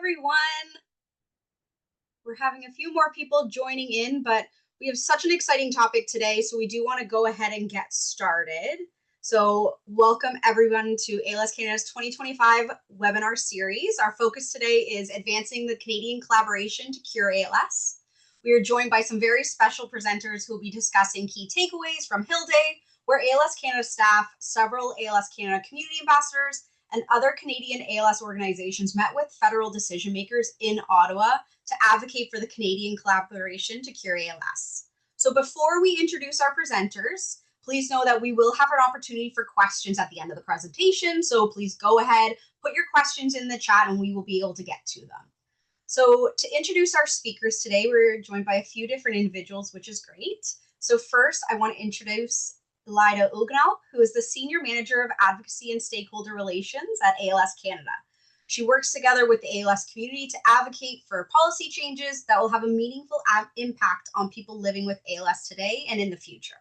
everyone. We're having a few more people joining in, but we have such an exciting topic today, so we do want to go ahead and get started. So welcome everyone to ALS Canada's 2025 webinar series. Our focus today is advancing the Canadian collaboration to cure ALS. We are joined by some very special presenters who will be discussing key takeaways from Hill Day, where ALS Canada staff, several ALS Canada community ambassadors, and other Canadian ALS organizations met with federal decision makers in Ottawa to advocate for the Canadian collaboration to cure ALS. So before we introduce our presenters, please know that we will have an opportunity for questions at the end of the presentation. So please go ahead, put your questions in the chat and we will be able to get to them. So to introduce our speakers today, we're joined by a few different individuals, which is great. So first, I want to introduce Elida Ugnal, who is the Senior Manager of Advocacy and Stakeholder Relations at ALS Canada. She works together with the ALS community to advocate for policy changes that will have a meaningful impact on people living with ALS today and in the future.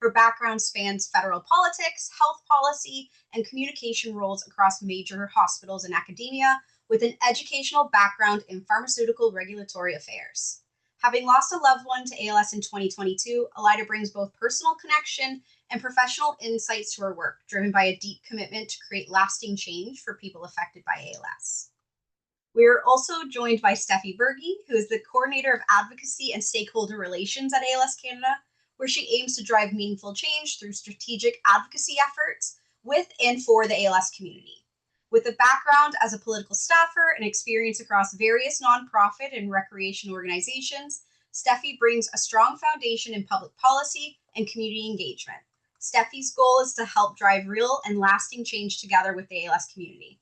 Her background spans federal politics, health policy, and communication roles across major hospitals and academia, with an educational background in pharmaceutical regulatory affairs. Having lost a loved one to ALS in 2022, Elida brings both personal connection and professional insights to her work, driven by a deep commitment to create lasting change for people affected by ALS. We are also joined by Steffi Berge, who is the Coordinator of Advocacy and Stakeholder Relations at ALS Canada, where she aims to drive meaningful change through strategic advocacy efforts with and for the ALS community. With a background as a political staffer and experience across various nonprofit and recreation organizations, Steffi brings a strong foundation in public policy and community engagement. Steffi's goal is to help drive real and lasting change together with the ALS community.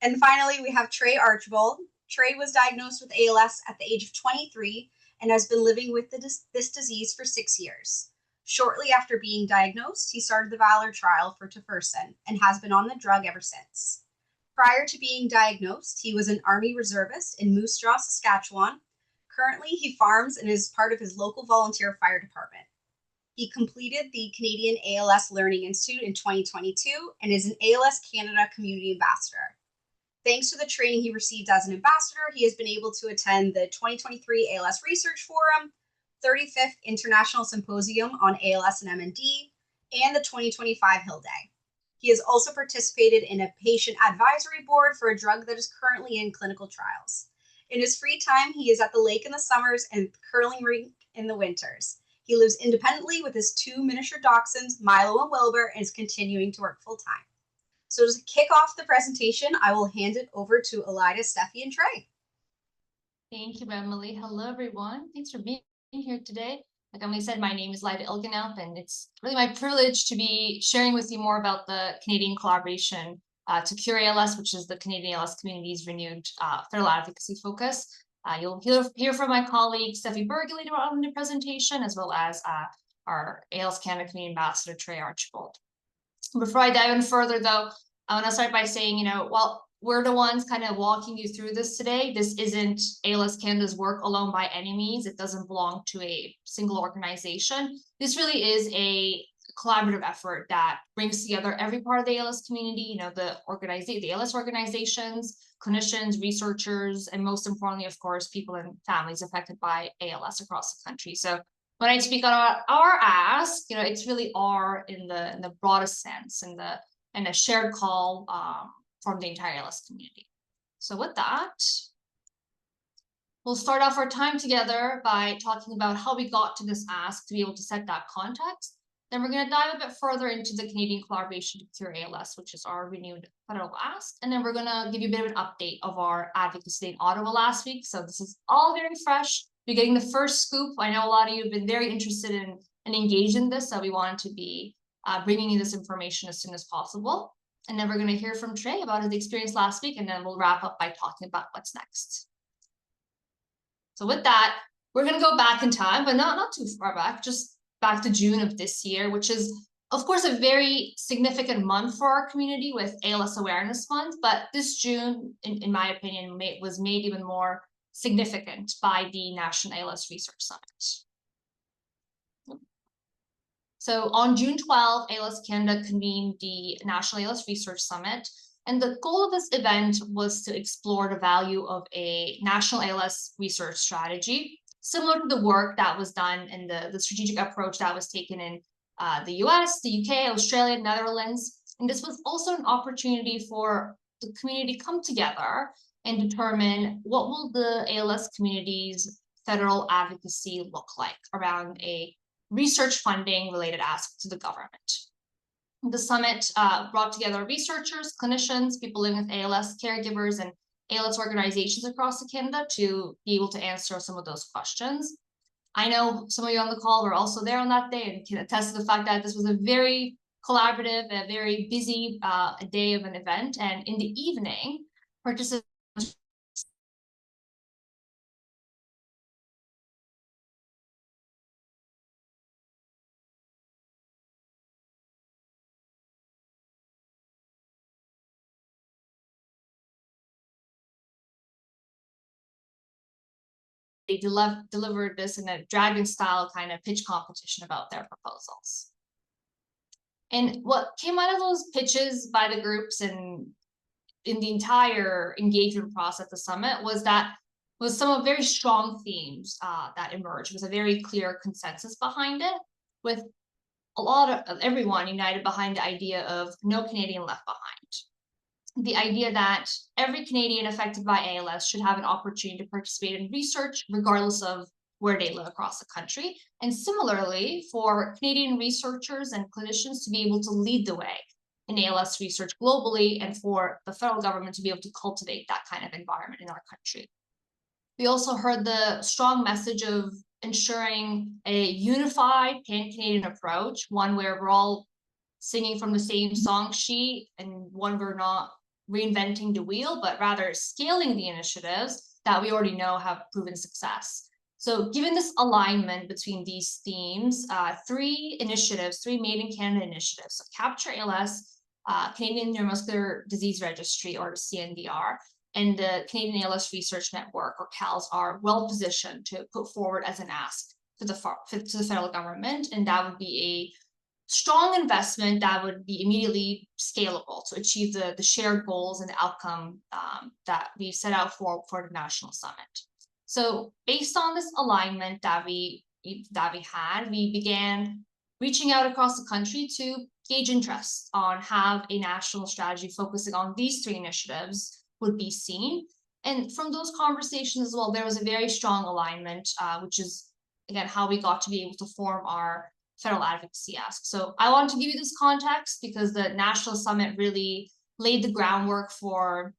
And finally, we have Trey Archibald. Trey was diagnosed with ALS at the age of 23 and has been living with this disease for 6 years. Shortly after being diagnosed, he started the Valor trial for tofersen and has been on the drug ever since. Prior to being diagnosed, he was an Army reservist in Moose Jaw, Saskatchewan. Currently, he farms and is part of his local volunteer fire department. He completed the Canadian ALS Learning Institute in 2022 and is an ALS Canada Community Ambassador. Thanks to the training he received as an ambassador, he has been able to attend the 2023 ALS Research Forum, 35th International Symposium on ALS and MND, and the 2025 Hill Day. He has also participated in a patient advisory board for a drug that is currently in clinical trials. In his free time, he is at the lake in the summers and the curling rink in the winters. He lives independently with his 2 miniature dachshunds, Milo and Wilbur, and is continuing to work full time. So to kick off the presentation, I will hand it over to Elida, Steffi, and Trey. Thank you, Emily. Hello, everyone. Thanks for being here today. Like Emily said, my name is Elida Ilgenaup, and it's really my privilege to be sharing with you more about the Canadian collaboration to cure ALS, which is the Canadian ALS community's renewed federal advocacy focus. You'll hear from my colleague Steffi Berge later on in the presentation, as well as our ALS Canada Community Ambassador, Trey Archibald. Before I dive in further, though, I want to start by saying, while we're the ones kind of walking you through this today, this isn't ALS Canada's work alone by any means. It doesn't belong to a single organization. This really is a collaborative effort that brings together every part of the ALS community, the ALS organizations, clinicians, researchers, and most importantly, of course, people and families affected by ALS across the country. So when I speak on our ask, it's really our in the broadest sense, and a shared call from the entire ALS community. So with that, we'll start off our time together by talking about how we got to this ask to be able to set that context. Then we're going to dive a bit further into the Canadian collaboration to cure ALS, which is our renewed federal ask. And then we're going to give you a bit of an update of our advocacy in Ottawa last week. So this is all very fresh. You're getting the first scoop. I know a lot of you have been very interested in and engaged in this, so we wanted to be bringing you this information as soon as possible. And then we're going to hear from Trey about his experience last week, and then we'll wrap up by talking about what's next. So with that, we're going to go back in time, but not too far back, just back to June of this year, which is, of course, a very significant month for our community with ALS Awareness Month. But this June, in my opinion, was made even more significant by the National ALS Research Summit. So on June 12, ALS Canada convened the National ALS Research Summit, And the goal of this event was to explore the value of a national ALS research strategy, similar to the work that was done in the strategic approach that was taken in the US, the UK, Australia, Netherlands. And this was also an opportunity for the community to come together and determine what will the ALS community's federal advocacy look like around a research funding related ask to the government. The summit brought together researchers, clinicians, people living with ALS, caregivers, and ALS organizations across Canada to be able to answer some of those questions. I know some of you on the call were also there on that day and can attest to the fact that this was a very collaborative, a very busy day of an event. And in the evening, participants they delivered this in a dragon style kind of pitch competition about their proposals. And what came out of those pitches by the groups and in the entire engagement process at the summit was some very strong themes that emerged. It was a very clear consensus behind it, with a lot of everyone united behind the idea of no Canadian left behind. The idea that every Canadian affected by ALS should have an opportunity to participate in research, regardless of where they live across the country. And similarly, for Canadian researchers and clinicians to be able to lead the way in ALS research globally, and for the federal government to be able to cultivate that kind of environment in our country. We also heard the strong message of ensuring a unified pan-Canadian approach, one where we're all singing from the same song sheet, and one we're not reinventing the wheel, but rather scaling the initiatives that we already know have proven success. So given this alignment between these themes, three Made in Canada initiatives, so Capture ALS, Canadian Neuromuscular Disease Registry, or CNDR, and the Canadian ALS Research Network, or CALS, are well positioned to put forward as an ask to the federal government, and that would be a strong investment that would be immediately scalable to achieve the shared goals and the outcome that we set out for the national summit. So based on this alignment that we had, we began reaching out across the country to gauge interest on how a national strategy focusing on these three initiatives would be seen. And from those conversations as well, there was a very strong alignment, which is, again, how we got to be able to form our federal advocacy ask. So I want to give you this context because the national summit really laid the groundwork for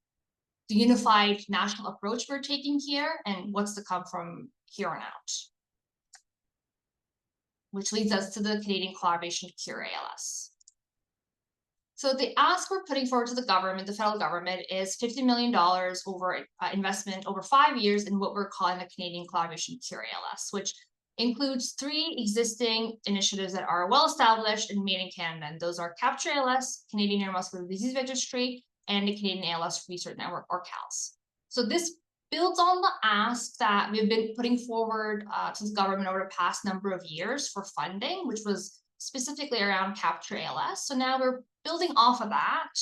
the unified national approach we're taking here and what's to come from here on out. Which leads us to the Canadian collaboration Cure ALS. So the ask we're putting forward to the government, the federal government, is $50 million over investment over 5 years in what we're calling the Canadian collaboration Cure ALS, which includes three existing initiatives that are well established and made in Canada. And those are Capture ALS, Canadian Neuromuscular Disease Registry, and the Canadian ALS Research Network, or CALS. So this builds on the ask that we've been putting forward to the government over the past number of years for funding, which was specifically around Capture ALS. So now we're building off of that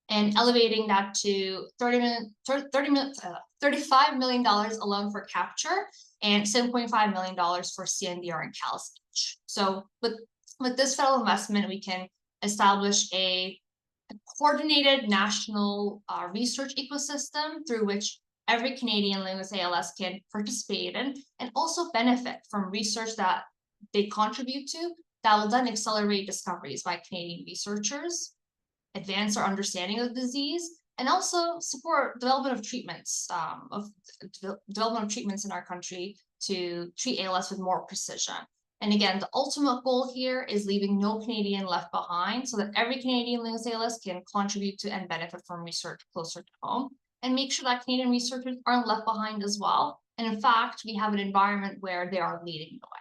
and elevating that to $35 million alone for Capture and $7.5 million for CNDR and CALS each. So with this federal investment, we can establish a coordinated national research ecosystem through which every Canadian living with ALS can participate in and also benefit from research that they contribute to that will then accelerate discoveries by Canadian researchers, advance our understanding of the disease, and also support development of treatments, in our country to treat ALS with more precision. And again, the ultimate goal here is leaving no Canadian left behind so that every Canadian living with ALS can contribute to and benefit from research closer to home, and make sure that Canadian researchers aren't left behind as well. And in fact, we have an environment where they are leading the way.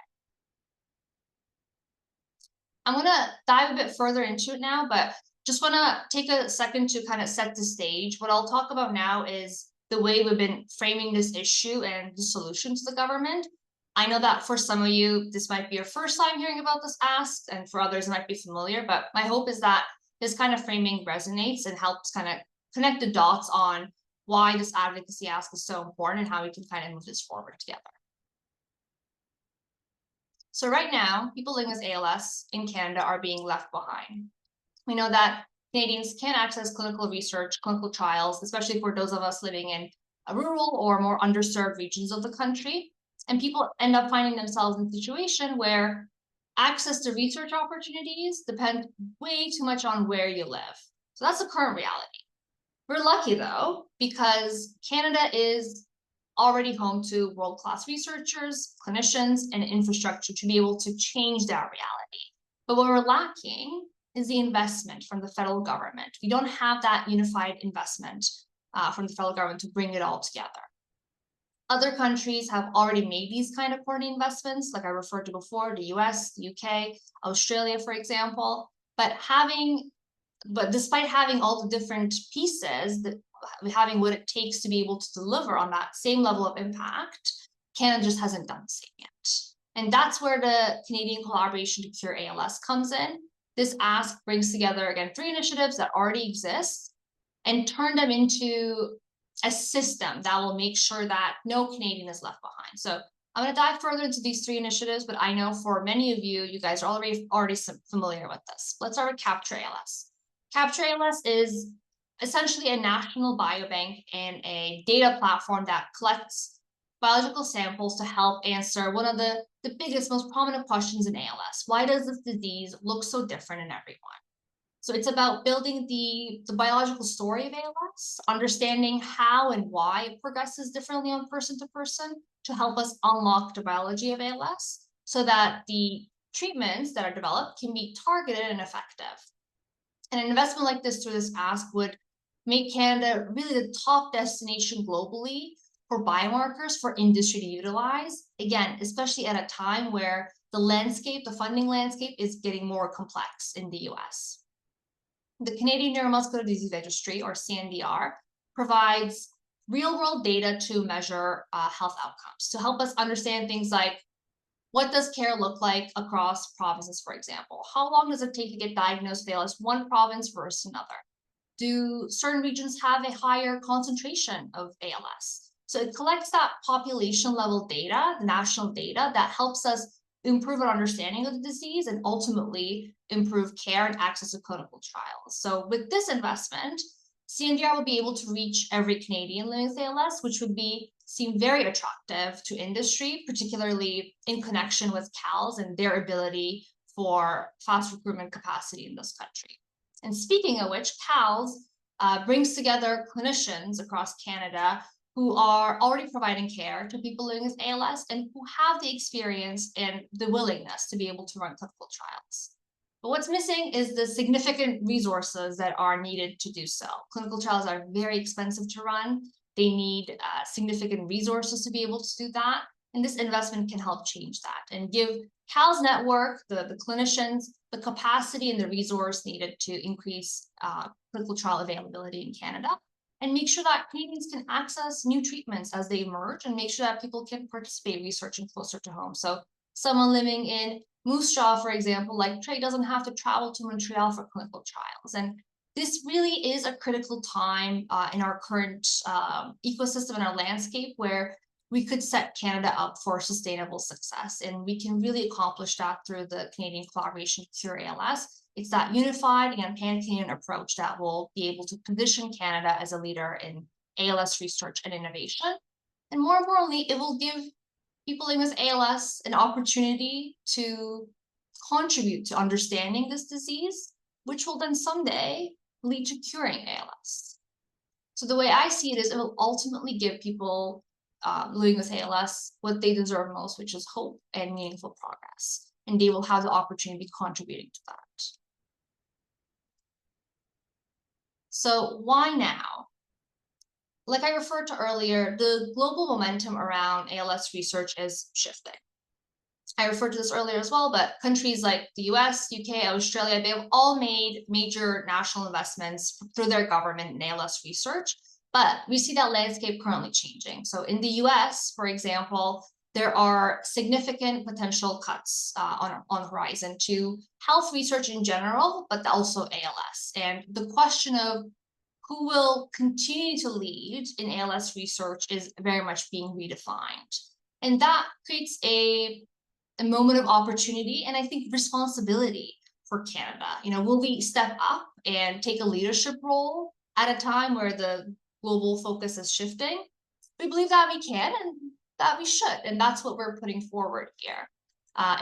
I'm going to dive a bit further into it now, but just want to take a second to kind of set the stage. What I'll talk about now is the way we've been framing this issue and the solution to the government. I know that for some of you, this might be your first time hearing about this ask, and for others, it might be familiar, but my hope is that this kind of framing resonates and helps kind of connect the dots on why this advocacy ask is so important and how we can kind of move this forward together. So right now, people living with ALS in Canada are being left behind. We know that Canadians can access clinical research, clinical trials, especially for those of us living in rural or more underserved regions of the country. And people end up finding themselves in a situation where access to research opportunities depend way too much on where you live. So that's the current reality. We're lucky though, because Canada is already home to world-class researchers, clinicians, and infrastructure to be able to change that reality. But what we're lacking is the investment from the federal government. We don't have that unified investment from the federal government to bring it all together. Other countries have already made these kind of coordinated investments, like I referred to before, the US, the UK, Australia, for example. But despite having all the different pieces, having what it takes to be able to deliver on that same level of impact, Canada just hasn't done the same yet. And that's where the Canadian collaboration to Cure ALS comes in. This ask brings together, again, 3 initiatives that already exist and turn them into a system that will make sure that no Canadian is left behind. So I'm going to dive further into these 3 initiatives, but I know for many of you, you guys are already familiar with this. Let's start with Capture ALS. Capture ALS is essentially a national biobank and a data platform that collects biological samples to help answer one of the biggest, most prominent questions in ALS. Why does this disease look so different in everyone? So it's about building the biological story of ALS, understanding how and why it progresses differently on person to person to help us unlock the biology of ALS so that the treatments that are developed can be targeted and effective. And an investment like this through this ask would make Canada really the top destination globally for biomarkers for industry to utilize, again, especially at a time where the funding landscape is getting more complex in the US. The Canadian Neuromuscular Disease Registry, or CNDR, provides real-world data to measure health outcomes, to help us understand things like, what does care look like across provinces, for example? How long does it take to get diagnosed with ALS one province versus another? Do certain regions have a higher concentration of ALS? So it collects that population level data, the national data, that helps us improve our understanding of the disease and ultimately improve care and access to clinical trials. So with this investment, CNDR will be able to reach every Canadian living with ALS, which would seem very attractive to industry, particularly in connection with CALS and their ability for fast recruitment capacity in this country. And speaking of which, CALS brings together clinicians across Canada who are already providing care to people living with ALS and who have the experience and the willingness to be able to run clinical trials. But what's missing is the significant resources that are needed to do so. Clinical trials are very expensive to run. They need significant resources to be able to do that. And this investment can help change that and give CALS network, the clinicians, the capacity and the resource needed to increase clinical trial availability in Canada, and make sure that Canadians can access new treatments as they emerge, and make sure that people can participate researching closer to home. So someone living in Moose Jaw, for example, like Trey, doesn't have to travel to Montreal for clinical trials. And this really is a critical time in our current ecosystem and our landscape where we could set Canada up for sustainable success. And we can really accomplish that through the Canadian collaboration Cure ALS. It's that unified and pan-Canadian approach that will be able to position Canada as a leader in ALS research and innovation. And more importantly, it will give people living with ALS an opportunity to contribute to understanding this disease, which will then someday lead to curing ALS. So the way I see it is it will ultimately give people living with ALS what they deserve most, which is hope and meaningful progress. And they will have the opportunity to be contributing to that. So why now? Like I referred to earlier, the global momentum around ALS research is shifting. I referred to this earlier as well, but countries like the US, UK, Australia, they've all made major national investments through their government in ALS research, but we see that landscape currently changing. So in the US, for example, there are significant potential cuts on the horizon to health research in general, but also ALS. And the question of who will continue to lead in ALS research is very much being redefined. And that creates a moment of opportunity and I think responsibility for Canada. Will we step up and take a leadership role at a time where the global focus is shifting? We believe that we can and that we should, and that's what we're putting forward here.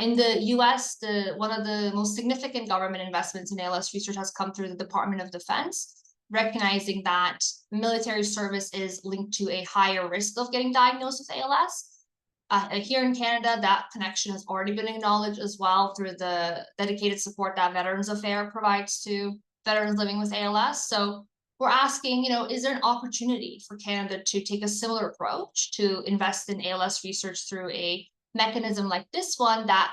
In the US, one of the most significant government investments in ALS research has come through the Department of Defense, recognizing that military service is linked to a higher risk of getting diagnosed with ALS. Here in Canada, that connection has already been acknowledged as well through the dedicated support that Veterans Affairs provides to veterans living with ALS. So we're asking, is there an opportunity for Canada to take a similar approach to invest in ALS research through a mechanism like this one that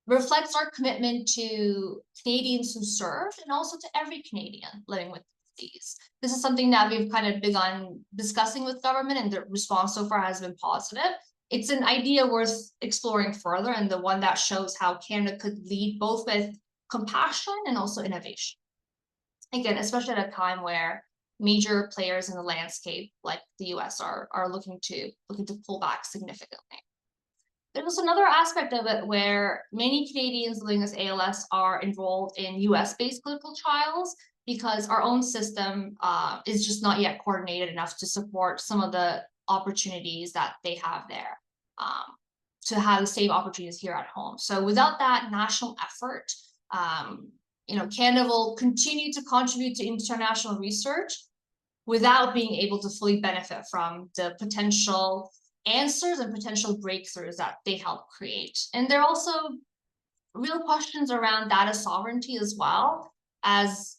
reflects our commitment to Canadians who serve and also to every Canadian living with disease. This is something that we've kind of begun discussing with government, and the response so far has been positive. It's an idea worth exploring further, and the one that shows how Canada could lead both with compassion and also innovation. Again, especially at a time where major players in the landscape, like the US, are looking to pull back significantly. There's also another aspect of it where many Canadians living with ALS are enrolled in US-based clinical trials because our own system is just not yet coordinated enough to support some of the opportunities that they have there, to have the same opportunities here at home. So without that national effort, Canada will continue to contribute to international research without being able to fully benefit from the potential answers and potential breakthroughs that they help create. And there are also real questions around data sovereignty as well. As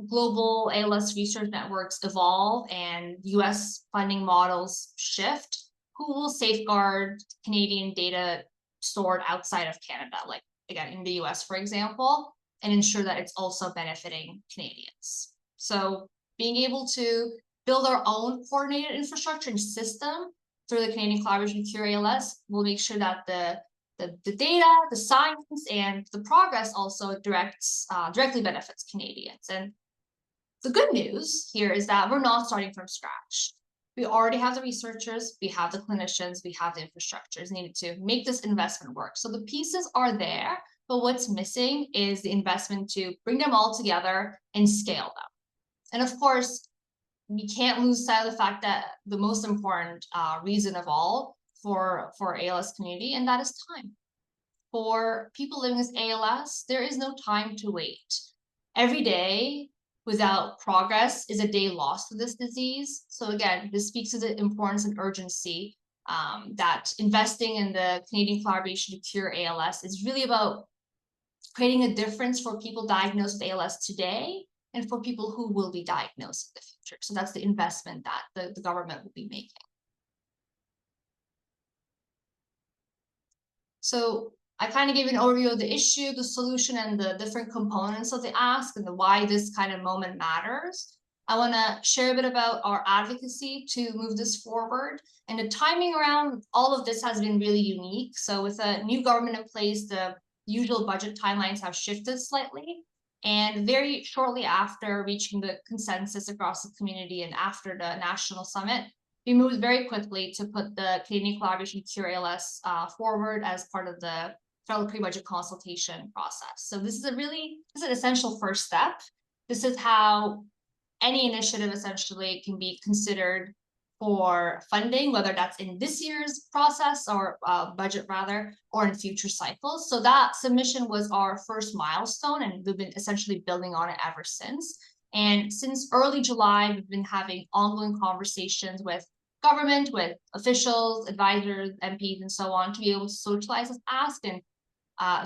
global ALS research networks evolve and US funding models shift, who will safeguard Canadian data stored outside of Canada, like again in the US, for example, and ensure that it's also benefiting Canadians. So being able to build our own coordinated infrastructure and system through the Canadian collaboration Cure ALS will make sure that the data, the science, and the progress also directly benefits Canadians. And the good news here is that we're not starting from scratch. We already have the researchers, we have the clinicians, we have the infrastructures needed to make this investment work. So the pieces are there, but what's missing is the investment to bring them all together and scale them. And of course, we can't lose sight of the fact that the most important reason of all for ALS community, and that is time. For people living with ALS, there is no time to wait. Every day without progress is a day lost to this disease. So again, this speaks to the importance and urgency that investing in the Canadian collaboration to cure ALS is really about creating a difference for people diagnosed with ALS today and for people who will be diagnosed in the future. So that's the investment that the government will be making. So I kind of gave an overview of the issue, the solution, and the different components of the ask and why this kind of moment matters. I want to share a bit about our advocacy to move this forward. And the timing around all of this has been really unique. So with a new government in place, the usual budget timelines have shifted slightly. And very shortly after reaching the consensus across the community and after the national summit, we moved very quickly to put the Canadian collaboration Cure ALS forward as part of the federal pre-budget consultation process. So this is an essential first step. This is how any initiative essentially can be considered for funding, whether that's in this year's process or budget rather, or in future cycles. So that submission was our first milestone, and we've been essentially building on it ever since. And since early July, we've been having ongoing conversations with government, with officials, advisors, MPs, and so on, to be able to socialize this ask and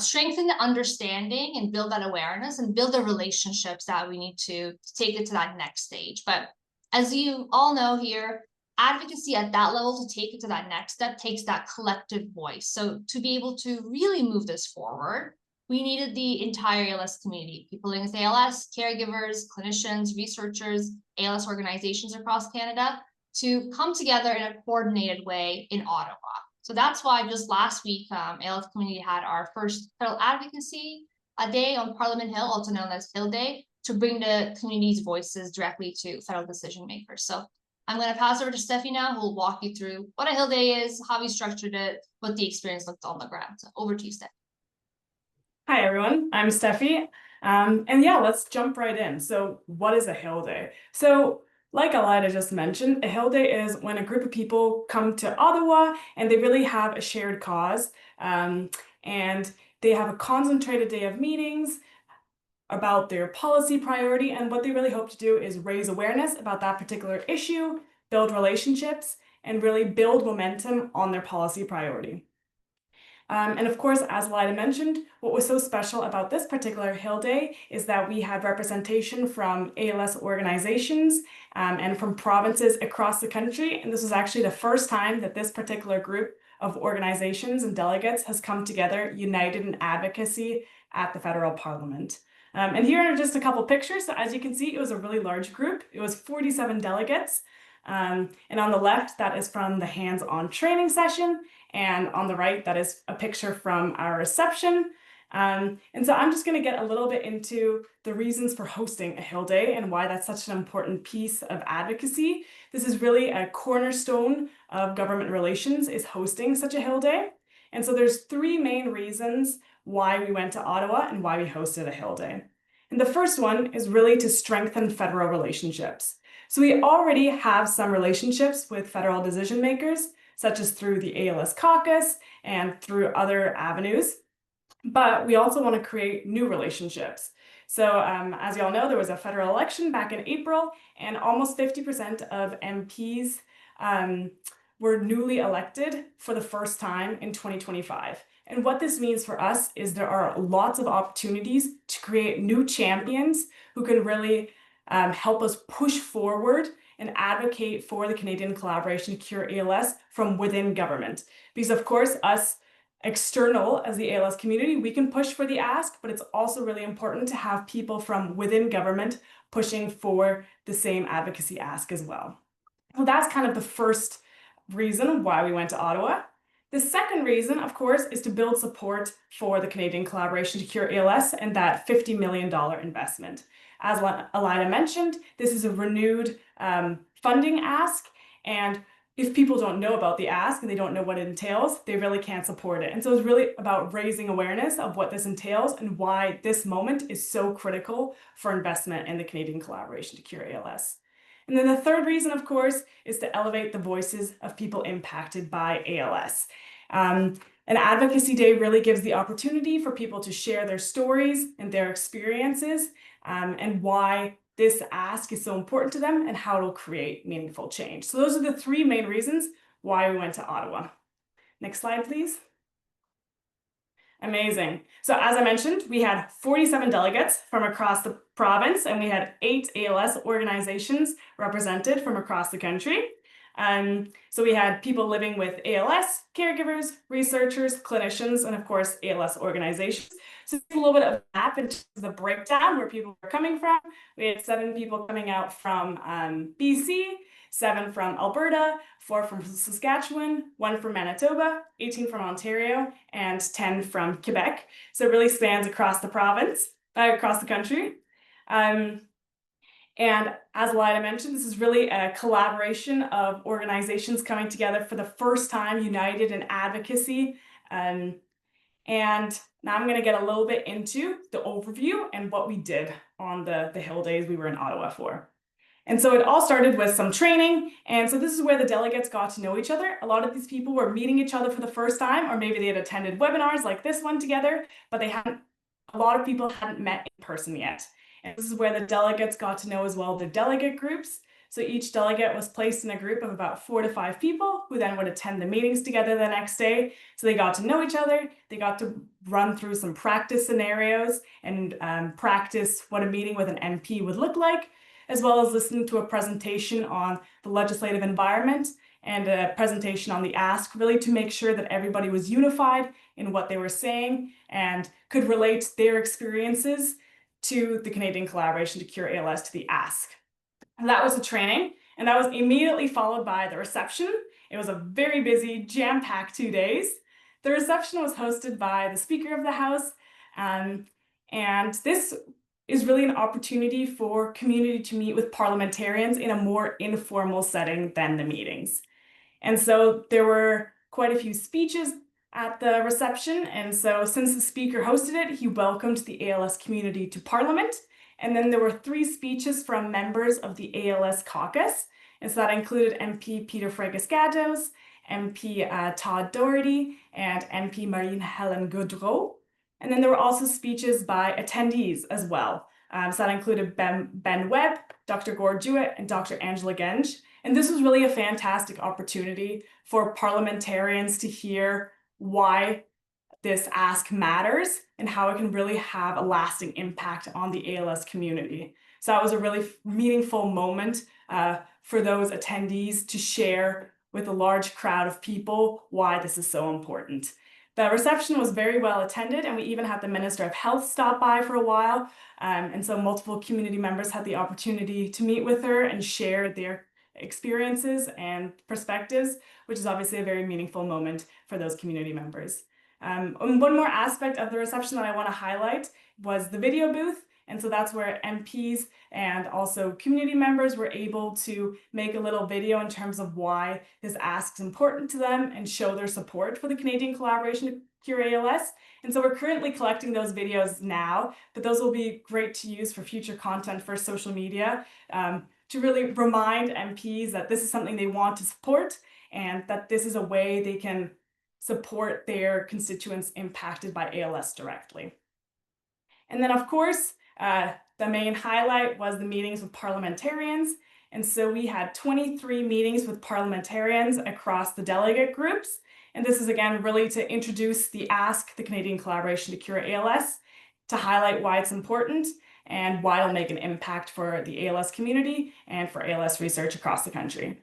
strengthen the understanding and build that awareness and build the relationships that we need to take it to that next stage. But as you all know here, advocacy at that level to take it to that next step takes that collective voice. So to be able to really move this forward, we needed the entire ALS community, people living with ALS, caregivers, clinicians, researchers, ALS organizations across Canada, to come together in a coordinated way in Ottawa. So that's why just last week, ALS community had our first federal advocacy day on Parliament Hill, also known as Hill Day, to bring the community's voices directly to federal decision makers. So I'm going to pass over to Steffi now, who will walk you through what a Hill Day is, how we structured it, what the experience looked on the ground. So over to you, Steffi. Hi, everyone. I'm Steffi. And yeah, let's jump right in. So what is a Hill Day? So like Elida just mentioned, a Hill Day is when a group of people come to Ottawa and they really have a shared cause. And they have a concentrated day of meetings about their policy priority. And what they really hope to do is raise awareness about that particular issue, build relationships, and really build momentum on their policy priority. And of course, as Elida mentioned, what was so special about this particular Hill Day is that we had representation from ALS organizations and from provinces across the country. And this was actually the first time that this particular group of organizations and delegates has come together, united in advocacy at the federal parliament. And here are just a couple pictures. So as you can see, it was a really large group. It was 47 delegates. And on the left, that is from the hands-on training session. And on the right, that is a picture from our reception. And so I'm just going to get a little bit into the reasons for hosting a Hill Day and why that's such an important piece of advocacy. This is really a cornerstone of government relations, is hosting such a Hill Day. And so there's three main reasons why we went to Ottawa and why we hosted a Hill Day. And the first one is really to strengthen federal relationships. So we already have some relationships with federal decision makers, such as through the ALS caucus and through other avenues. But we also want to create new relationships. So as you all know, there was a federal election back in April, and almost 50% of MPs were newly elected for the first time in 2025. And what this means for us is there are lots of opportunities to create new champions who can really help us push forward and advocate for the Canadian collaboration to cure ALS from within government. Because of course, us external as the ALS community, we can push for the ask, but it's also really important to have people from within government pushing for the same advocacy ask as well. Well, that's kind of the first reason why we went to Ottawa. The second reason, of course, is to build support for the Canadian collaboration to cure ALS and that $50 million investment. As Elida mentioned, this is a renewed funding ask, and if people don't know about the ask and they don't know what it entails, they really can't support it. And so it's really about raising awareness of what this entails and why this moment is so critical for investment in the Canadian collaboration to cure ALS. And then the third reason, of course, is to elevate the voices of people impacted by ALS. An advocacy day really gives the opportunity for people to share their stories and their experiences and why this ask is so important to them and how it'll create meaningful change. So those are the three main reasons why we went to Ottawa. Next slide, please. Amazing. So as I mentioned, we had 47 delegates from across the province, and we had 8 ALS organizations represented from across the country. So we had people living with ALS, caregivers, researchers, clinicians, and of course, ALS organizations. So a little bit of a map in terms of the breakdown where people were coming from. We had 7 people coming out from BC, 7 from Alberta, 4 from Saskatchewan, 1 from Manitoba, 18 from Ontario, and 10 from Quebec. So it really spans across the province, across the country. And as Elida mentioned, this is really a collaboration of organizations coming together for the first time, united in advocacy. And now I'm going to get a little bit into the overview and what we did on the Hill Days we were in Ottawa for. And so it all started with some training. And so this is where the delegates got to know each other. A lot of these people were meeting each other for the first time, or maybe they had attended webinars like this one together, but a lot of people hadn't met in person yet. And this is where the delegates got to know as well the delegate groups. So each delegate was placed in a group of about 4 to 5 people who then would attend the meetings together the next day. So they got to know each other. They got to run through some practice scenarios and practice what a meeting with an MP would look like, as well as listening to a presentation on the legislative environment and a presentation on the ask, really to make sure that everybody was unified in what they were saying and could relate their experiences to the Canadian collaboration to cure ALS to the ask. And that was the training, and that was immediately followed by the reception. It was a very busy, jam-packed 2 days. The reception was hosted by the Speaker of the House, and this is really an opportunity for community to meet with parliamentarians in a more informal setting than the meetings. And so there were quite a few speeches at the reception. And so since the speaker hosted it, he welcomed the ALS community to Parliament. And then there were 3 speeches from members of the ALS caucus. And so that included MP Peter Fregus-Gados, MP Todd Doherty, and MP Marine-Helen Gaudreau. And then there were also speeches by attendees as well. So that included Ben Webb, Dr. Gord Jewett, and Dr. Angela Genge. And this was really a fantastic opportunity for parliamentarians to hear why this ask matters and how it can really have a lasting impact on the ALS community. So that was a really meaningful moment for those attendees to share with a large crowd of people why this is so important. The reception was very well attended, and we even had the Minister of Health stop by for a while. And so multiple community members had the opportunity to meet with her and share their experiences and perspectives, which is obviously a very meaningful moment for those community members. And one more aspect of the reception that I want to highlight was the video booth. And so that's where MPs and also community members were able to make a little video in terms of why this ask is important to them and show their support for the Canadian collaboration to Cure ALS. And so we're currently collecting those videos now, but those will be great to use for future content for social media to really remind MPs that this is something they want to support and that this is a way they can support their constituents impacted by ALS directly. And then, of course, the main highlight was the meetings with parliamentarians. And so we had 23 meetings with parliamentarians across the delegate groups. And this is, again, really to introduce the ask, the Canadian collaboration to Cure ALS, to highlight why it's important and why it'll make an impact for the ALS community and for ALS research across the country.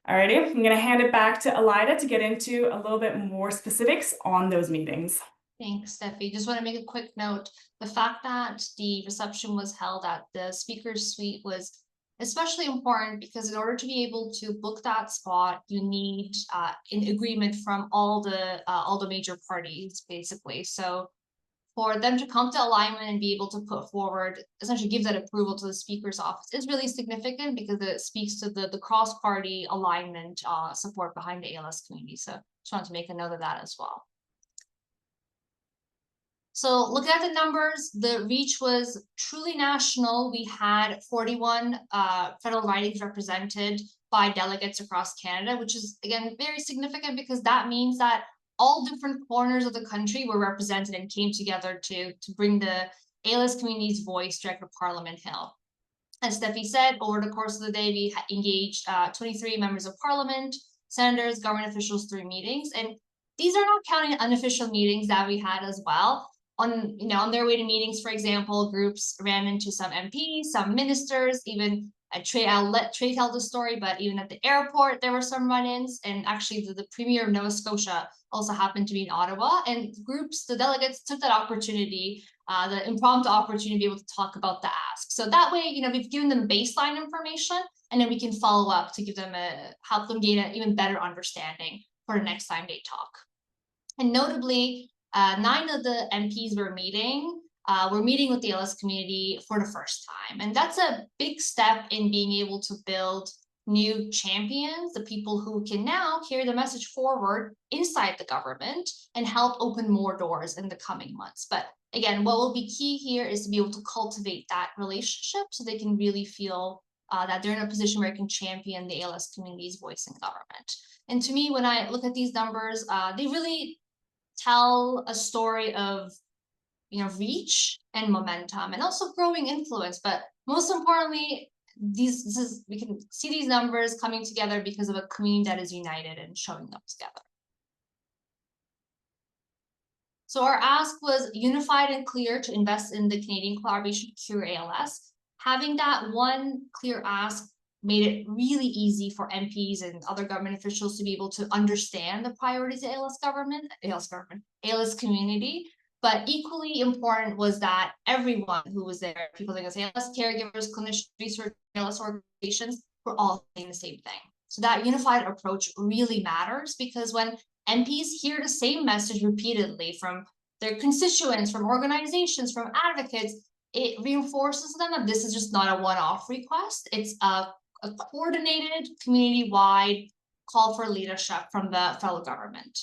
Alrighty, I'm going to hand it back to Elida to get into a little bit more specifics on those meetings. Thanks, Steffi. Just want to make a quick note. The fact that the reception was held at the speaker's suite was especially important because in order to be able to book that spot, you need an agreement from all the major parties, basically. So for them to come to alignment and be able to put forward, essentially give that approval to the speaker's office is really significant because it speaks to the cross-party alignment support behind the ALS community. So just wanted to make a note of that as well. So looking at the numbers, the reach was truly national. We had 41 federal ridings represented by delegates across Canada, which is, again, very significant because that means that all different corners of the country were represented and came together to bring the ALS community's voice direct to Parliament Hill. As Steffi said, over the course of the day, we engaged 23 members of Parliament, senators, government officials through meetings. And these are not counting unofficial meetings that we had as well. On their way to meetings, for example, groups ran into some MPs, some ministers, even I'll let Trey tell the story, but even at the airport, there were some run-ins. And actually, the Premier of Nova Scotia also happened to be in Ottawa. And the delegates took that opportunity, the impromptu opportunity to be able to talk about the ask. So that way, we've given them baseline information, and then we can follow up to give them help them gain an even better understanding for the next time they talk. And notably, 9 of the MPs were meeting with the ALS community for the first time. And that's a big step in being able to build new champions, the people who can now carry the message forward inside the government and help open more doors in the coming months. But again, what will be key here is to be able to cultivate that relationship so they can really feel that they're in a position where it can champion the ALS community's voice in government. And to me, when I look at these numbers, they really tell a story of reach and momentum and also growing influence. But most importantly, we can see these numbers coming together because of a community that is united and showing up together. So our ask was unified and clear to invest in the Canadian collaboration to Cure ALS. Having that one clear ask made it really easy for MPs and other government officials to be able to understand the priorities of ALS community. But equally important was that everyone who was there, people like ALS caregivers, clinicians, research, ALS organizations, were all saying the same thing. So that unified approach really matters because when MPs hear the same message repeatedly from their constituents, from organizations, from advocates, it reinforces them that this is just not a one-off request. It's a coordinated, community-wide call for leadership from the federal government.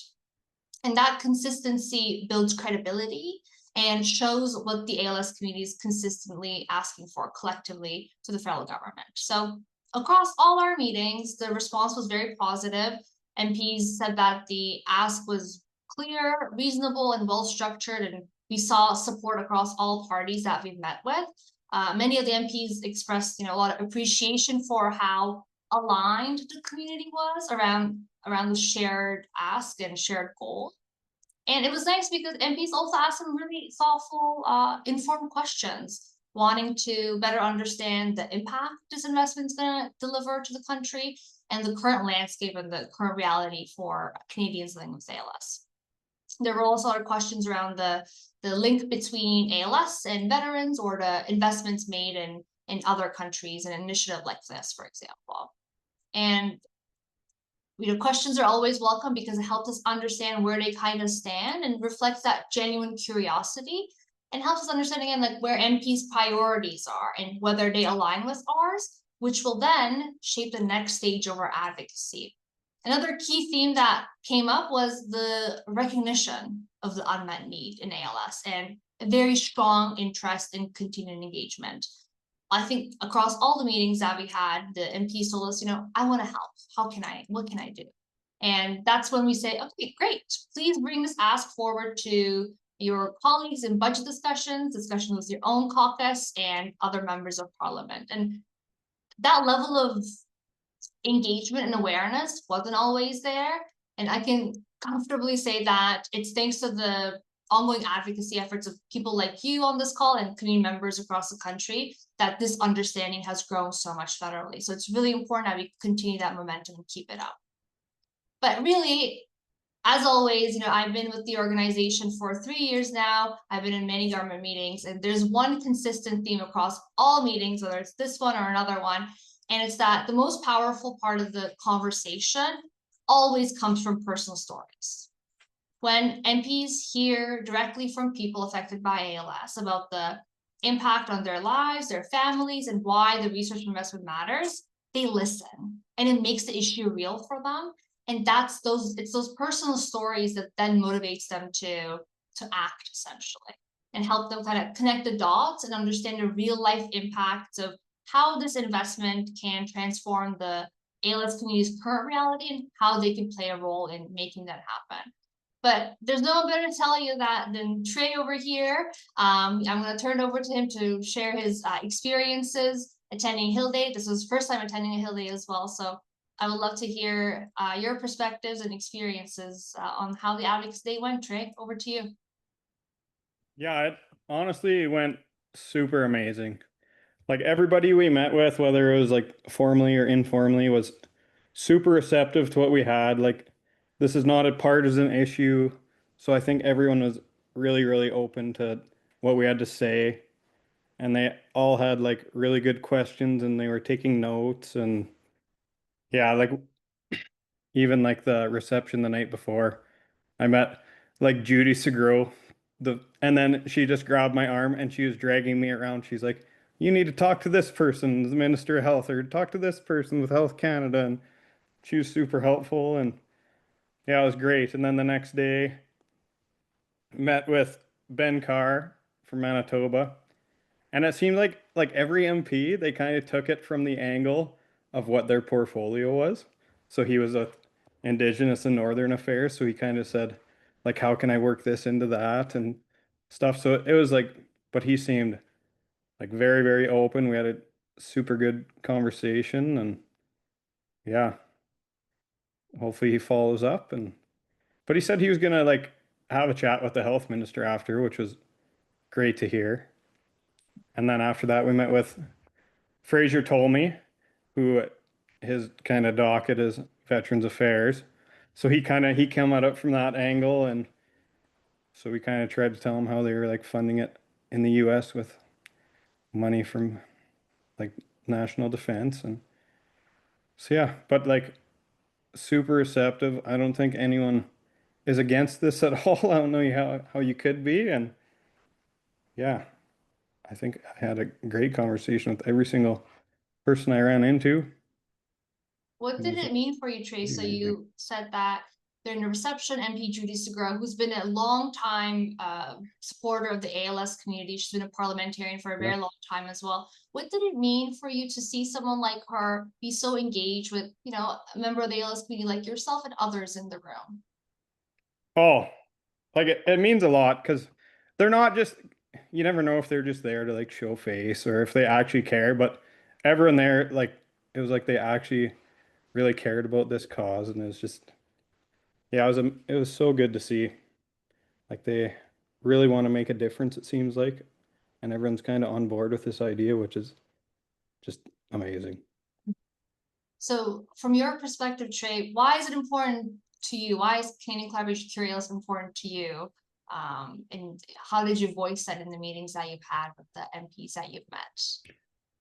And that consistency builds credibility and shows what the ALS community is consistently asking for collectively to the federal government. So across all our meetings, the response was very positive. MPs said that the ask was clear, reasonable, and well-structured, and we saw support across all parties that we've met with. Many of the MPs expressed, a lot of appreciation for how aligned the community was around the shared ask and shared goal. And it was nice because MPs also asked some really thoughtful, informed questions, wanting to better understand the impact this investment is going to deliver to the country and the current landscape and the current reality for Canadians living with ALS. There were also other questions around the link between ALS and veterans, or the investments made in other countries, an initiative like this, for example. And questions are always welcome because it helps us understand where they kind of stand and reflects that genuine curiosity, and helps us understand again like where MP's priorities are and whether they align with ours, which will then shape the next stage of our advocacy. Another key theme that came up was the recognition of the unmet need in ALS and a very strong interest in continuing engagement. I think across all the meetings that we had, the MPs told us, I want to help. What can I do? And that's when we say, okay, great. Please bring this ask forward to your colleagues in budget discussions with your own caucus and other members of parliament. And that level of engagement and awareness wasn't always there. And I can comfortably say that it's thanks to the ongoing advocacy efforts of people like you on this call and community members across the country that this understanding has grown so much federally. So it's really important that we continue that momentum and keep it up. But really, as always, I've been with the organization for 3 years now. I've been in many government meetings, and there's one consistent theme across all meetings, whether it's this one or another one, and it's that the most powerful part of the conversation always comes from personal stories. When MPs hear directly from people affected by ALS about the impact on their lives, their families, and why the research investment matters, they listen, and it makes the issue real for them. And it's those personal stories that then motivates them to act, essentially, and help them kind of connect the dots and understand the real life impacts of how this investment can transform the ALS community's current reality and how they can play a role in making that happen. But there's no one better to tell you that than Trey over here. I'm going to turn it over to him to share his experiences attending Hill Day. This was his first time attending a Hill Day as well. So I would love to hear your perspectives and experiences on how the Advocacy Day went. Trey, over to you. Yeah, it honestly went super amazing. Like everybody we met with, whether it was like formally or informally, was super receptive to what we had. Like, this is not a partisan issue. So I think everyone was really, really open to what we had to say. And they all had like really good questions, and they were taking notes. And yeah, like even like the reception the night before, I met like Judy Segro, and then she just grabbed my arm and she was dragging me around. She's like, you need to talk to this person, the Minister of Health, or talk to this person with Health Canada. And she was super helpful. And yeah, it was great. And then the next day, met with Ben Carr from Manitoba. And it seemed like every MP, they kind of took it from the angle of what their portfolio was. So he was a Indigenous and Northern Affairs. So he kind of said, like, how can I work this into that and stuff. So it was like, but he seemed like very, very open. We had a super good conversation, and yeah, hopefully he follows up. But he said he was gonna like have a chat with the health minister after, which was great to hear. And then after that, we met with Fraser Tolmie, who his kind of docket is Veterans Affairs. So he came at it from that angle, and so we kind of tried to tell him how they were like funding it in the US with money from like national defense. And so yeah, but like super receptive. I don't think anyone is against this at all. I don't know how you could be. And yeah, I think I had a great conversation with every single person I ran into. What It did was it mean for you, Trey? pretty So amazing. you said that during the reception, MP Judy Segura, who's been a long time supporter of the ALS community, she's been a parliamentarian for a very long time as well. What did it mean for you to see someone like her be so engaged with, you know, a member of the ALS community like yourself and others in the room? Oh, like it means a lot because they're not just, you never know if they're just there to like show face or if they actually care, but everyone there, like, it was like they actually really cared about this cause. And it was just, yeah, it was so good to see. Like they really want to make a difference, it seems like. And everyone's kind of on board with this idea, which is just amazing. So from your perspective, Trey, why is it important to you? Why is Canadian collaboration Cure ALS important to you? And how did you voice that in the meetings that you've had with the MPs that you've met?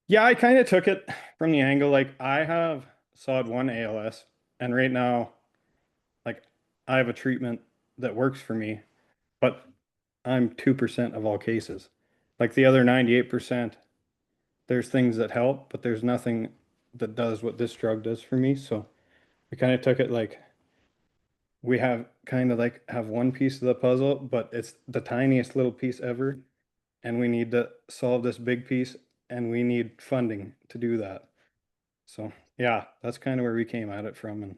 Yeah, I kind of took it from the angle like I have SOD1 ALS, and right now, like I have a treatment that works for me, but I'm 2% of all cases. Like the other 98%, there's things that help, but there's nothing that does what this drug does for me. So we kind of took it like we have kind of like have one piece of the puzzle, but it's the tiniest little piece ever. And we need to solve this big piece and we need funding to do that. So yeah, that's kind of where we came at it from. And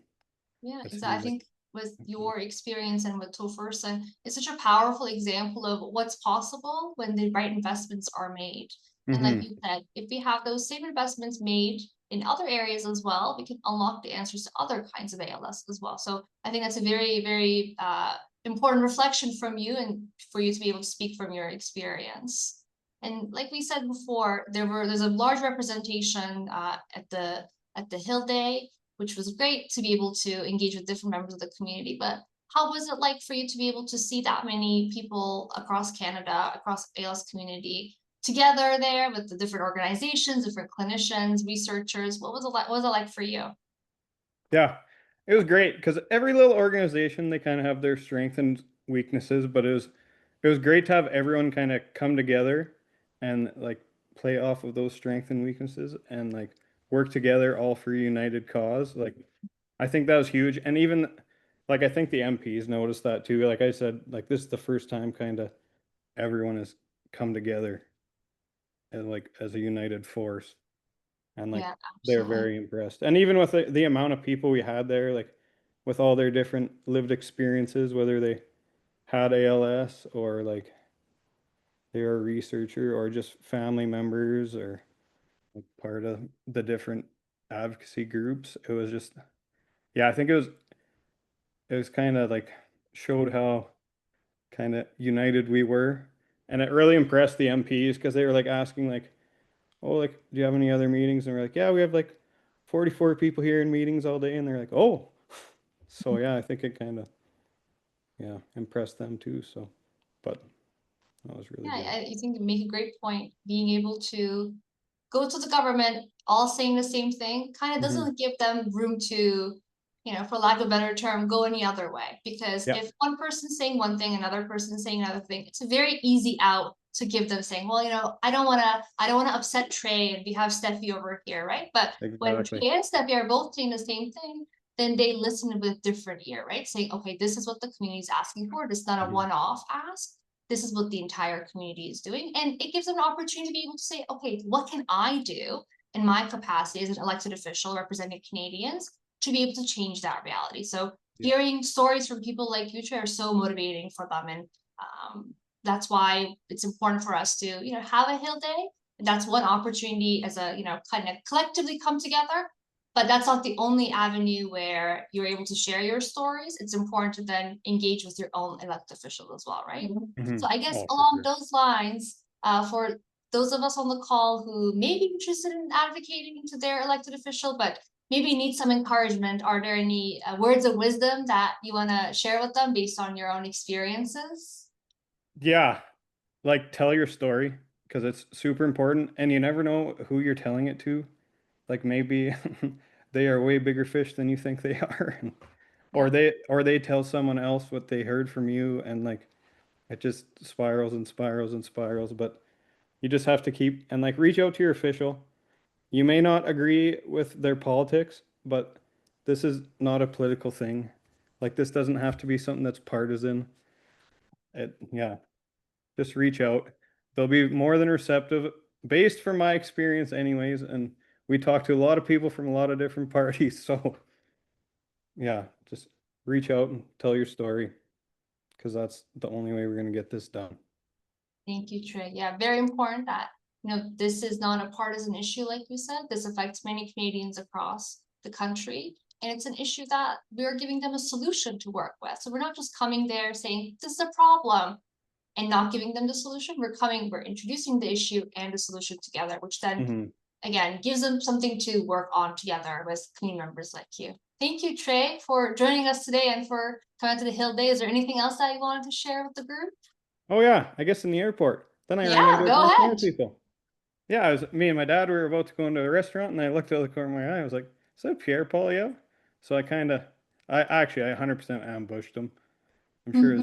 Yeah, it I seems like, think with your experience and with Tofurson, it's such a powerful example of what's possible when the right investments are made. And like you said, if we have those same investments made in other areas as well, we can unlock the answers to other kinds of ALS as well. So I think that's a very, very important reflection from you and for you to be able to speak from your experience. And like we said before, there's a large representation at the Hill Day, which was great to be able to engage with different members of the community. But how was it like for you to be able to see that many people across Canada, across the ALS community together there with the different organizations, different clinicians, researchers? What was it like? What was it like for you? yeah, it was great because every little organization, they kind of have their strengths and weaknesses, but it was great to have everyone kind of come together and like play off of those strengths and weaknesses and like work together all for a united cause. Like I think that was huge. And even like I think the MPs noticed that too. Like I said, like this is the first time kind of everyone has come together and like as a united force. And like Yeah, they're absolutely. very impressed. And even with the amount of people we had there, like with all their different lived experiences, whether they had ALS or like they were a researcher or just family members or like part of the different advocacy groups, it was just, yeah, I think it was kind of like showed how kind of united we were. And it really impressed the MPs because they were like asking like, oh, like, do you have any other meetings? And we're like, yeah, we have like 44 people here in meetings all day. And they're like, oh, so yeah, I think it kind of, yeah, impressed them too. So, but that was really Yeah, good. I think you make a great point. Being able to go to the government all saying the same thing kind of Hmm. doesn't give them room to, you know, for lack of a better term, go any other way. Because Yeah, if one person's saying one thing, another person's saying another thing, it's a very easy out to give them saying, well, you know, I don't wanna upset Trey and we have Steffi over here, right? But when exactly. Trey and Steffi are both saying the same thing, then they listen with different ear, right? Saying, okay, this is what the community is asking for. This is not a Hmm. one-off ask. This is what the entire community is doing. And it gives them an opportunity to be able to say, okay, what can I do in my capacity as an elected official representing Canadians to be able to change that reality? So Yeah. hearing stories from people like you, Trey, are so motivating for them. And that's why it's important for us to, you know, have a Hill Day. And that's one opportunity as a, you know, kind of collectively come together. But that's not the only avenue where you're able to share your stories. It's important to then engage with your own elected officials as well, right? Hmm. So I guess Oh, for along sure. those lines, for those of us on the call who may be interested in advocating to their elected official, but maybe need some encouragement, are there any words of wisdom that you want to share with them based on your own experiences? Yeah, like tell your story because it's super important and you never know who you're telling it to. Like maybe they are way bigger fish than you think they are. Yeah. Or they tell someone else what they heard from you and like it just spirals and spirals and spirals. But You just have to keep and like reach out to your official. You may not agree with their politics, but this is not a political thing. Like this doesn't have to be something that's partisan. Yeah, just reach out. They'll be more than receptive, based from my experience, anyways. And we talk to a lot of people from a lot of different parties. So, yeah, just reach out and tell your story because that's the only way we're going to get this done. Thank you, Trey. Yeah, very important that, this is not a partisan issue, like you said. This affects many Canadians across the country. And it's an issue that we're giving them a solution to work with. So we're not just coming there saying, this is a problem, and not giving them the solution. We're introducing the issue and the solution together, which then, again, gives them something to work on together with community members like you. Thank you, Trey, for joining us today and for coming to the Hill Day. Is there anything else that you wanted to share with the group? Oh yeah, I guess in the airport. Then I ran into a Go bunch more ahead. people. Yeah, me and my dad were about to go into a restaurant, and I looked out the corner of my eye. I was like, "Is that Pierre Polio?" So I 100% ambushed him. I'm sure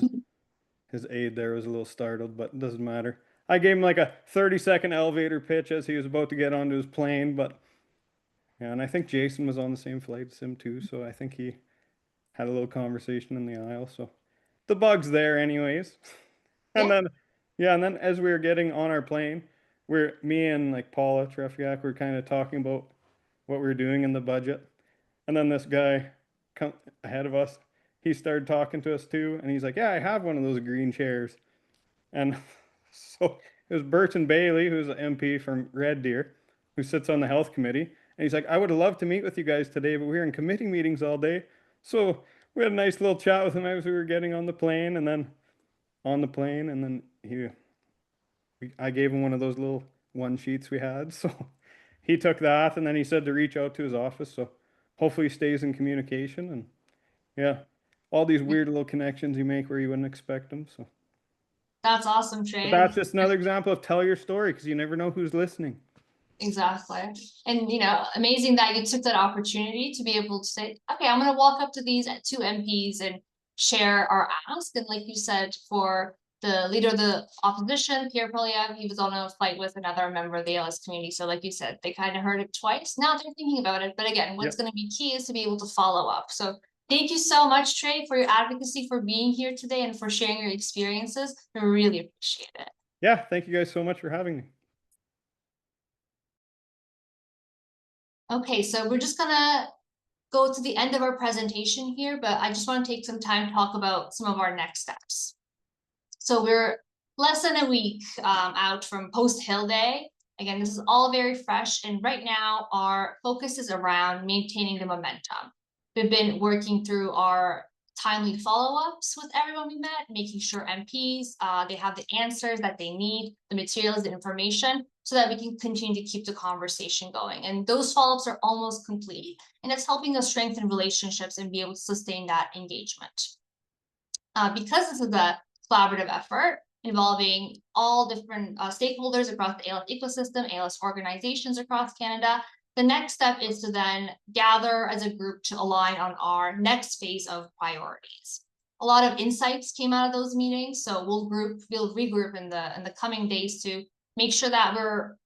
his aide there was a little startled, but it doesn't matter. I gave him like a 30-second elevator pitch as he was about to get onto his plane, but yeah, and I think Jason was on the same flight as him too, so I think he had a little conversation in the aisle. So the bug's there, anyways. And then, yeah, and then as we were getting on our plane, me and like Paula Trefiak were kind of talking about what we were doing in the budget. And then this guy come ahead of us, he started talking to us too, and he's like, "Yeah, I have one of those green chairs." And so it was Burton Bailey, who's an MP from Red Deer, who sits on the health committee. And he's like, "I would have loved to meet with you guys today, but we're in committee meetings all day." So we had a nice little chat with him as we were getting on the plane, and then I gave him one of those little one sheets we had. So he took that, and then he said to reach out to his office. So hopefully he stays in communication, and yeah, all these weird little connections you make where you wouldn't expect them. So That's awesome, Trey. but that's just another example of tell your story, because you never know who's listening. Exactly. And, amazing that you took that opportunity to be able to say, okay, I'm going to walk up to these two MPs and share our ask. And like you said, for the leader of the opposition, Pierre Polyev, he was on a flight with another member of the ALS community. So like you said, they kind of heard it twice. Now they're thinking about it. But again, what's going to be key is to be able to follow up. So thank you so much, Trey, for your advocacy, for being here today, and for sharing your experiences. I really appreciate it. Yeah, thank you guys so much for having me. Okay, so we're just gonna go to the end of our presentation here, but I just want to take some time to talk about some of our next steps. So we're less than a week out from post Hill Day. Again, this is all very fresh, and right now our focus is around maintaining the momentum. We've been working through our timely follow-ups with everyone we met, making sure MPs, they have the answers that they need, the materials, the information, so that we can continue to keep the conversation going. And those follow-ups are almost complete, and it's helping us strengthen relationships and be able to sustain that engagement. Because this is a collaborative effort involving all different stakeholders across the ALS ecosystem, ALS organizations across Canada, the next step is to then gather as a group to align on our next phase of priorities. A lot of insights came out of those meetings, so we'll regroup in the coming days to make sure that we're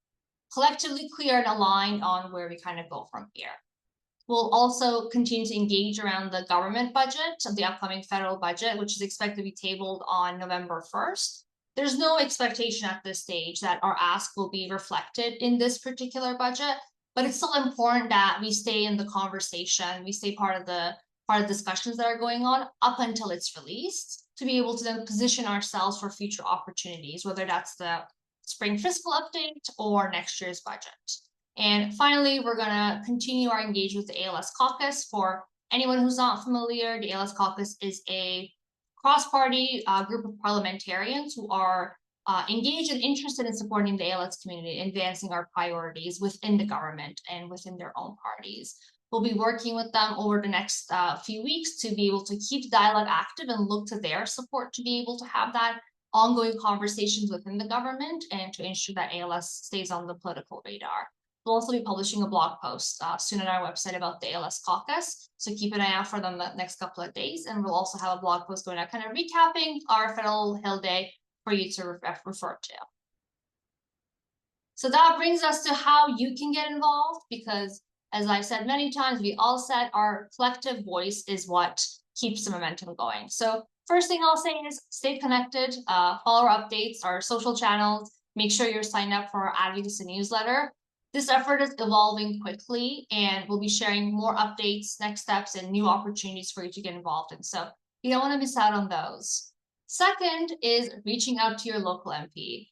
collectively clear and aligned on where we kind of go from here. We'll also continue to engage around the government budget of the upcoming federal budget, which is expected to be tabled on November 1st. There's no expectation at this stage that our ask will be reflected in this particular budget, but it's still important that we stay in the conversation, we stay part of the discussions that are going on up until it's released, to be able to then position ourselves for future opportunities, whether that's the spring fiscal update or next year's budget. And finally, we're going to continue our engagement with the ALS Caucus. For anyone who's not familiar, the ALS Caucus is a cross-party group of parliamentarians who are engaged and interested in supporting the ALS community, advancing our priorities within the government and within their own parties. We'll be working with them over the next few weeks to be able to keep the dialogue active and look to their support to be able to have that ongoing conversations within the government and to ensure that ALS stays on the political radar. We'll also be publishing a blog post soon on our website about the ALS Caucus, so keep an eye out for them the next couple of days, and we'll also have a blog post going out kind of recapping our Federal Hill Day for you to refer to. So that brings us to how you can get involved, because as I've said many times, we all said our collective voice is what keeps the momentum going. So first thing I'll say is stay connected, follow our updates, our social channels, make sure you're signed up for our advocacy newsletter. This effort is evolving quickly, and we'll be sharing more updates, next steps, and new opportunities for you to get involved in. So you don't want to miss out on those. Second is reaching out to your local MP.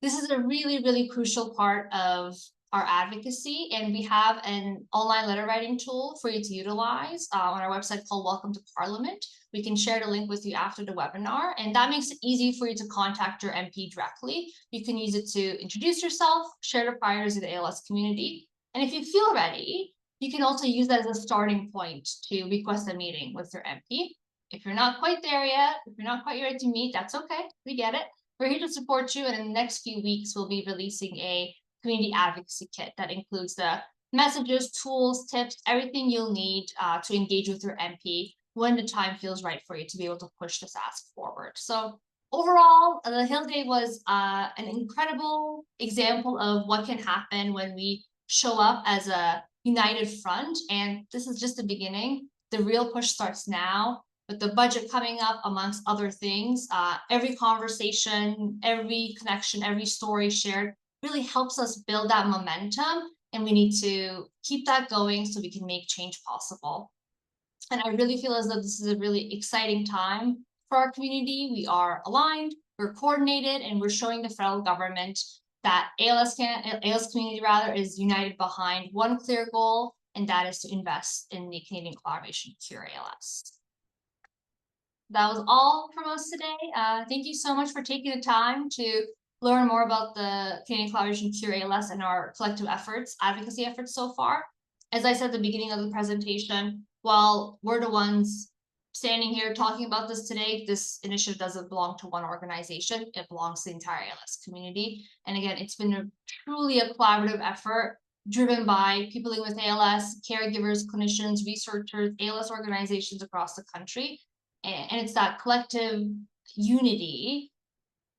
This is a really, really crucial part of our advocacy, and we have an online letter writing tool for you to utilize on our website called Welcome to Parliament. We can share the link with you after the webinar, and that makes it easy for you to contact your MP directly. You can use it to introduce yourself, share the priorities of the ALS community, and if you feel ready, you can also use that as a starting point to request a meeting with your MP. If you're not quite there yet, if you're not quite ready to meet, that's okay, we get it. We're here to support you, and in the next few weeks, we'll be releasing a community advocacy kit that includes the messages, tools, tips, everything you'll need to engage with your MP when the time feels right for you to be able to push this ask forward. So overall, the Hill Day was an incredible example of what can happen when we show up as a united front, and this is just the beginning. The real push starts now. With the budget coming up, amongst other things, every conversation, every connection, every story shared really helps us build that momentum, and we need to keep that going so we can make change possible. And I really feel as though this is a really exciting time for our community. We are aligned, we're coordinated, and we're showing the federal government that ALS community is united behind one clear goal, and that is to invest in the Canadian collaboration Cure ALS. That was all from us today. Thank you so much for taking the time to learn more about the Canadian collaboration Cure ALS and our collective efforts, advocacy efforts so far. As I said at the beginning of the presentation, while we're the ones standing here talking about this today, this initiative doesn't belong to one organization. It belongs to the entire ALS community. And again, it's been truly a collaborative effort driven by people living with ALS, caregivers, clinicians, researchers, ALS organizations across the country. And it's that collective unity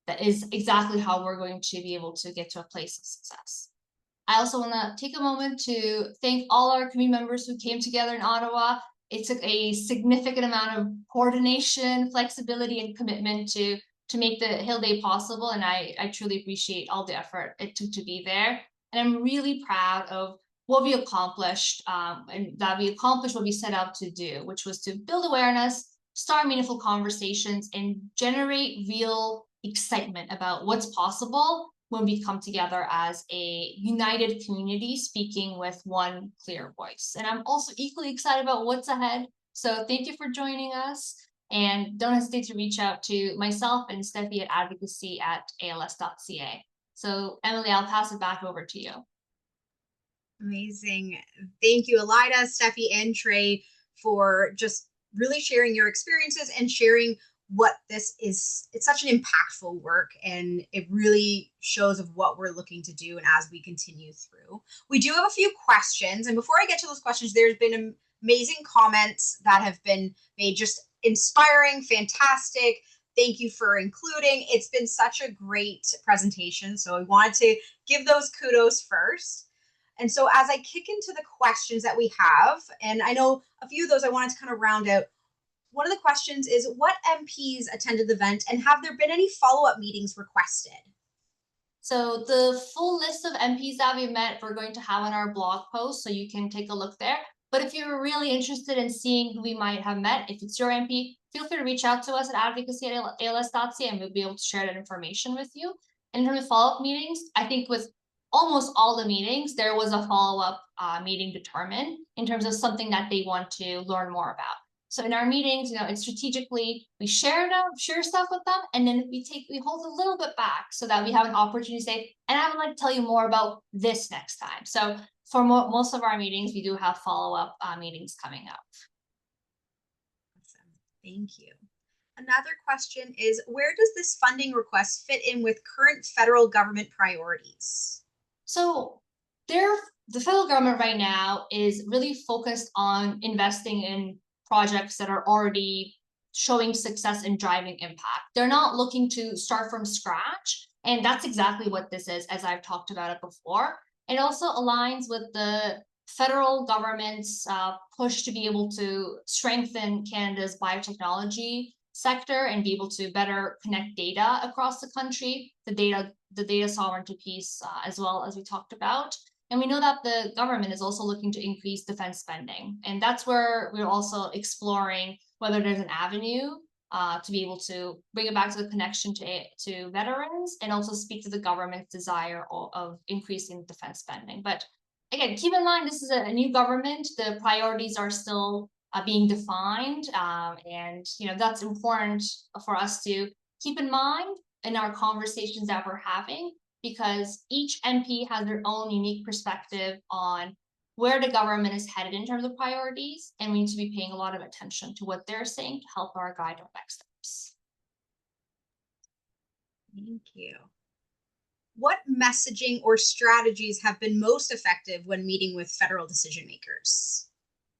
that is exactly how we're going to be able to get to a place of success. I also want to take a moment to thank all our community members who came together in Ottawa. It took a significant amount of coordination, flexibility, and commitment to make the Hill Day possible, and I truly appreciate all the effort it took to be there. And I'm really proud of what we accomplished, and that we accomplished what we set out to do, which was to build awareness, start meaningful conversations, and generate real excitement about what's possible when we come together as a united community speaking with one clear voice. And I'm also equally excited about what's ahead. So thank you for joining us, and don't hesitate to reach out to myself and Steffi at advocacy@als.ca. So Emily, I'll pass it back over to you. Amazing. Thank you, Elida, Steffi, and Trey, for just really sharing your experiences and sharing what this is. It's such an impactful work, and it really shows of what we're looking to do. And as we continue through, we do have a few questions. And before I get to those questions, there's been amazing comments that have been made, just inspiring, fantastic. Thank you for including. It's been such a great presentation. So I wanted to give those kudos first. And so as I kick into the questions that we have, and I know a few of those I wanted to kind of round out. One of the questions is, what MPs attended the event, and have there been any follow-up meetings requested? So the full list of MPs that we met, we're going to have on our blog post, so you can take a look there. But if you're really interested in seeing who we might have met, if it's your MP, feel free to reach out to us at advocacy@als.ca, and we'll be able to share that information with you. And in terms of follow-up meetings, I think with almost all the meetings, there was a follow-up meeting determined in terms of something that they want to learn more about. So in our meetings, it's strategically, we share stuff with them, and then we hold a little bit back so that we have an opportunity to say, and I would like to tell you more about this next time. So for most of our meetings, we do have follow-up meetings coming up. Awesome. Thank you. Another question is, where does this funding request fit in with current federal government priorities? So the federal government right now is really focused on investing in projects that are already showing success and driving impact. They're not looking to start from scratch. And that's exactly what this is, as I've talked about it before. It also aligns with the federal government's push to be able to strengthen Canada's biotechnology sector and be able to better connect data across the country, the data sovereignty piece, as well as we talked about. And we know that the government is also looking to increase defense spending. And that's where we're also exploring whether there's an avenue to be able to bring it back to the connection to veterans and also speak to the government's desire of increasing defense spending. But again, keep in mind, this is a new government. The priorities are still being defined. And, that's important for us to keep in mind in our conversations that we're having, because each MP has their own unique perspective on where the government is headed in terms of priorities, and we need to be paying a lot of attention to what they're saying to help our guide our next steps. Thank you. What messaging or strategies have been most effective when meeting with federal decision makers?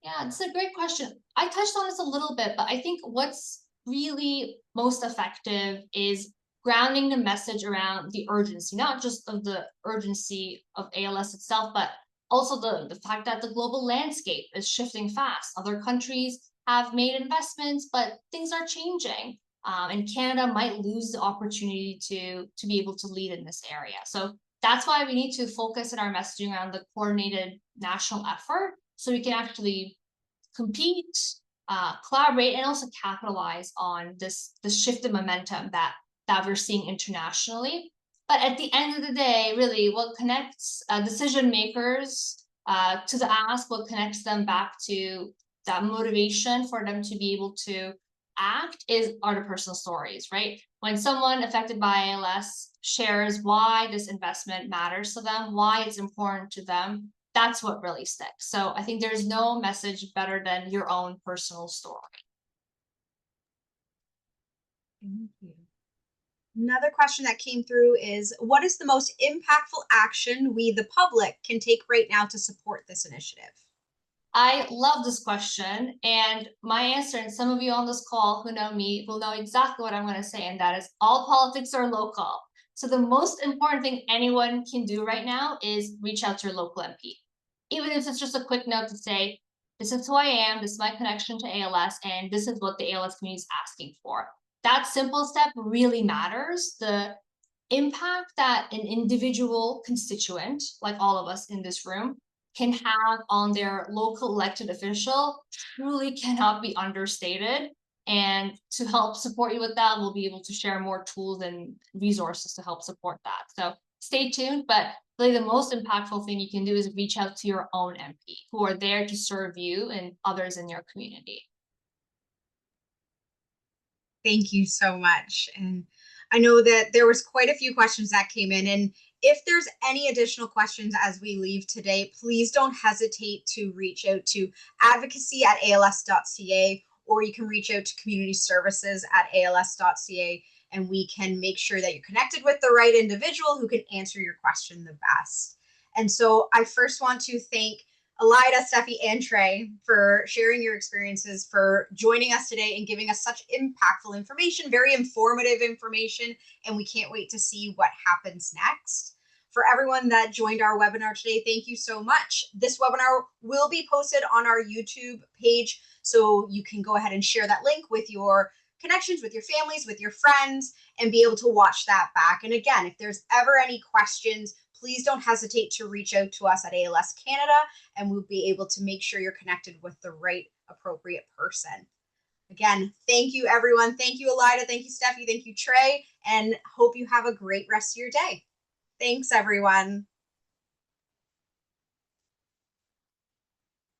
Yeah, it's a great question. I touched on this a little bit, but I think what's really most effective is grounding the message around the urgency, not just of the urgency of ALS itself, but also the fact that the global landscape is shifting fast. Other countries have made investments, but things are changing. And Canada might lose the opportunity to be able to lead in this area. So that's why we need to focus in our messaging around the coordinated national effort, so we can actually compete, collaborate, and also capitalize on this shift in momentum that we're seeing internationally. But at the end of the day, really, what connects decision makers to the ask, what connects them back to that motivation for them to be able to act are the personal stories, right? When someone affected by ALS shares why this investment matters to them, why it's important to them, that's what really sticks. So I think there's no message better than your own personal story. Thank you. Another question that came through is, what is the most impactful action we, the public, can take right now to support this initiative? I love this question, and my answer, and some of you on this call who know me will know exactly what I'm going to say, and that is all politics are local. So the most important thing anyone can do right now is reach out to your local MP. Even if it's just a quick note to say, this is who I am, this is my connection to ALS, and this is what the ALS community is asking for. That simple step really matters. The impact that an individual constituent, like all of us in this room, can have on their local elected official truly cannot be understated. And to help support you with that, we'll be able to share more tools and resources to help support that. So stay tuned, but really the most impactful thing you can do is reach out to your own MP who are there to serve you and others in your community. Thank you so much. And I know that there was quite a few questions that came in, and if there's any additional questions as we leave today, please don't hesitate to reach out to advocacy@als.ca, or you can reach out to community services at als.ca, and we can make sure that you're connected with the right individual who can answer your question the best. And so I first want to thank Elida, Steffi, and Trey for sharing your experiences, for joining us today and giving us such impactful information, very informative information, and we can't wait to see what happens next. For everyone that joined our webinar today, thank you so much. This webinar will be posted on our YouTube page, so you can go ahead and share that link with your connections, with your families, with your friends, and be able to watch that back. And again, if there's ever any questions, please don't hesitate to reach out to us at ALS Canada, and we'll be able to make sure you're connected with the right appropriate person. Again, thank you, everyone. Thank you, Elida. Thank you, Steffi. Thank you, Trey. And hope you have a great rest of your day. Thanks, everyone.